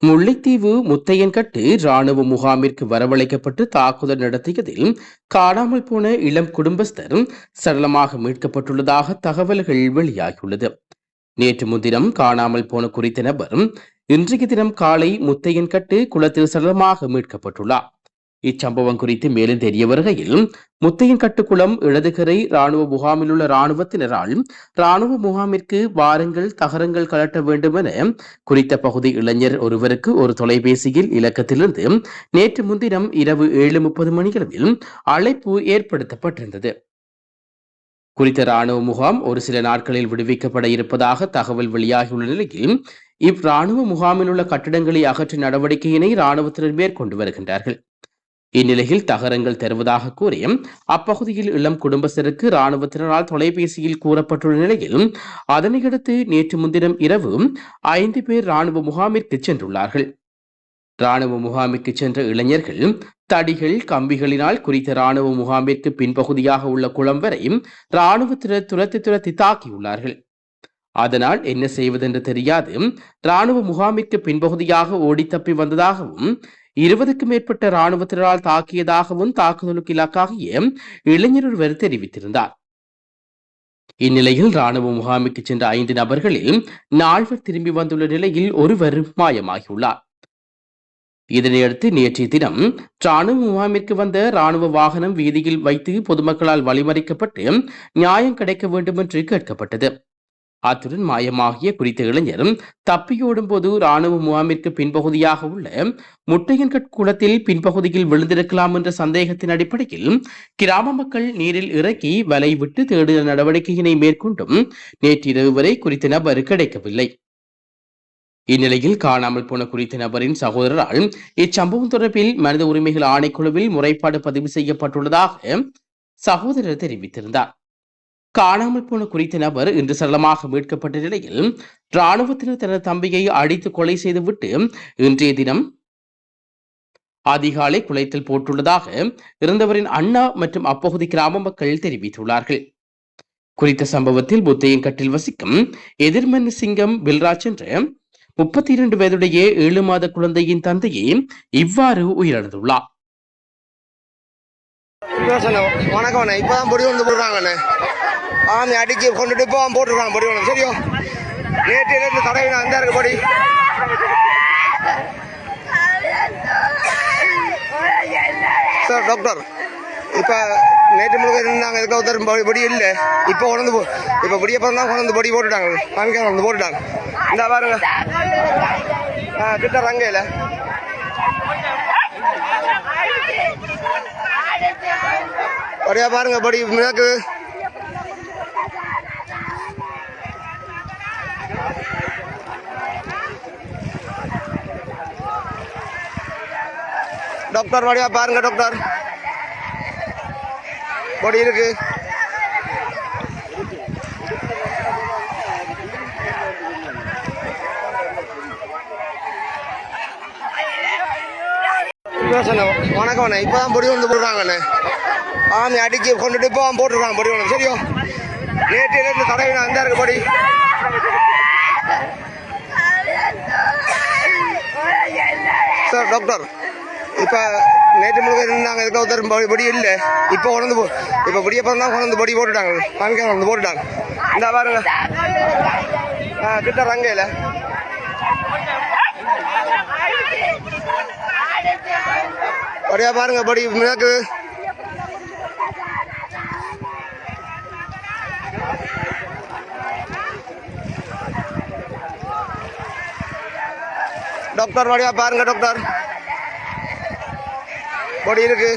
முல்லைத்தீவு முத்தையன்கட்டு ராணுவ முகாமிற்கு வரவழைக்கப்பட்டு தாக்குதல் நடத்தியதில் காணாமல் போன இளம் குடும்பஸ்தர் சடலமாக மீட்கப்பட்டுள்ளதாக தகவல்கள் வெளியாகியுள்ளது. நேற்று முன்தினம் காணாமல் போன குறித்த நபர் இன்றைய தினம் காலை முத்தையன்கட்டு குளத்தில் சடலமாக மீட்கப்பட்டுள்ளார். இச்சம்பவம் குறித்து மேலும் தெரிய வருகையில் முத்தையன் கட்டுக்குளம் இடதுகரை ராணுவ முகாமில் உள்ள ராணுவத்தினரால் ராணுவ முகாமிற்கு வாருங்கள் தகரங்கள் கலட்ட வேண்டும் என குறித்த பகுதி இளைஞர் ஒருவருக்கு ஒரு தொலைபேசியில் இலக்கத்திலிருந்து நேற்று முன்தினம் இரவு 7:30 மணியளவில் அழைப்பு ஏற்படுத்தப்பட்டிருந்தது. குறித்த ராணுவ முகாம் ஒரு சில நாட்களில் விடுவிக்கப்பட இருப்பதாக தகவல் வெளியாகியுள்ள நிலையில் இவ்ராணுவ முகாமில் உள்ள கட்டிடங்களை அகற்றும் நடவடிக்கையினை ராணுவத்தினர் மேற்கொண்டு வருகின்றார்கள். இந்நிலையில் தகரங்கள் தருவதாக கூறி அப்பகுதியில் இளம் குடும்பஸ்தருக்கு ராணுவத்தினரால் தொலைபேசியில் கூறப்பட்டுள்ள நிலையில் அதனையடுத்து நேற்று முன்தினம் இரவு 5 பேர் ராணுவ முகாமிற்கு சென்றுள்ளார்கள். ராணுவ முகாமிற்கு சென்ற இளைஞர்கள் தடிகள் கம்பிகளினால் குறித்த ராணுவ முகாமிற்கு பின்பகுதியாக உள்ள குளம் வரை ராணுவத்தினர் துரத்தி தாக்கியுள்ளார்கள். அதனால் என்ன செய்வதென்று தெரியாது ராணுவ முகாமிற்கு பின்பகுதியாக ஓடி தப்பி வந்ததாகவும் 20க்கும் மேற்பட்ட ராணுவத்தினரால் தாக்கியதாகவும் தாக்குதலுக்கு இலக்காகிய இளைஞர் ஒருவர் தெரிவித்திருந்தார். இந்நிலையில் ராணுவ முகாமிற்கு சென்ற 5 நபர்களில் 4 திரும்பி வந்துள்ள நிலையில் ஒருவர் மாயமாகியுள்ளார். இதனையடுத்து நேற்றைய தினம் ராணுவ முகாமிற்கு வந்த ராணுவ வாகனம் வீதியில் வைத்து பொதுமக்களால் வழிமறிக்கப்பட்டு நியாயம் கிடைக்க வேண்டும் என்று கேட்கப்பட்டது. அத்துடன் மாயமாகிய குறித்த இளைஞர் தப்பியோடும் போது ராணுவ முகாமிற்கு பின்பகுதியாக உள்ள முட்டையன்கட் குளத்தில் பின்பகுதியில் விழுந்திருக்கலாம் என்ற சந்தேகத்தின் அடிப்படையில் கிராம மக்கள் நீரில் இறக்கி வலை விட்டு தேடுதல் நடவடிக்கையினை மேற்கொண்டும் நேற்றிரவு வரை குறித்த நபர் கிடைக்கவில்லை. இந்நிலையில் காணாமல் போன குறித்த நபரின் சகோதரரால் இச்சம்பவம் தொடர்பில் மனித உரிமைகள் ஆணைக்குழுவில் முறைப்பாடு பதிவு செய்யப்பட்டுள்ளதாக சகோதரர் தெரிவித்திருந்தார். காணாமல் போன குறித்த நபர் இன்று சடலமாக மீட்கப்பட்ட நிலையில் ராணுவத்தினர் தனது தம்பியை அடித்து கொலை செய்துவிட்டு இன்றைய தினம் அதிகாலை குளத்தில் போட்டுள்ளதாக இறந்தவரின் அண்ணா மற்றும் அப்பகுதி கிராம மக்கள் தெரிவித்துள்ளார்கள். குறித்த சம்பவத்தில் முத்தையன்கட்டில் வசிக்கும் எதிர்மன் சிங்கம் பில்ராஜ் என்ற 32 வயதுடைய 7 மாத குழந்தையின் தந்தையை இவ்வாறு உயிரிழந்துள்ளார். வணக்கம், இப்பதான் பொடி வந்து போடுறாங்கண்ணே. ஆமி அடிச்சு கொண்டுட்டு இப்போ போட்டுருக்காங்க பொடி ஒன்று. சரியோ நேற்று தடவை அந்த இருக்கு பொடி. சார் டாக்டர் இப்போ நேற்று முழுக்க இருந்தாங்க, இதுக்கு ஒருத்தர் பொடி இல்லை. இப்போ கொண்டு இப்போ பொடியப்பறம் தான் கொண்டு பொடி போட்டுட்டாங்க. காமிக்க கொண்டு போட்டுட்டாங்க. இந்த பாருங்க கிட்ட ரங்கையில் பொடியா பாருங்க பொடி மிளகு. டாக்டர் வழியா பாருங்க டாக்டர், பொடி இருக்கு. வணக்கம், இப்பதான் பொடி வந்து போடுறாங்கண்ணே. ஆமி அடிச்சு கொண்டுட்டு இப்போ போட்டுருக்காங்க பொடி ஒன்று. சரியோ நேற்று தடவை அந்த இருக்கு பொடி. சார் டாக்டர் இப்போ நேற்று முழுக்க இருந்தாங்க, இதுக்கு ஒருத்தர் பொடி இல்லை. இப்போ கொண்டு இப்போ பொடியப்பறம் தான் கொண்டு பொடி போட்டுட்டாங்க. காமிக்க கொண்டு போட்டுட்டாங்க. இந்த பாருங்க கிட்ட ரங்கையில் பொடியா பாருங்க பொடி மிளகு. டாக்டர் வழியா பாருங்க டாக்டர், பொடி இருக்கு.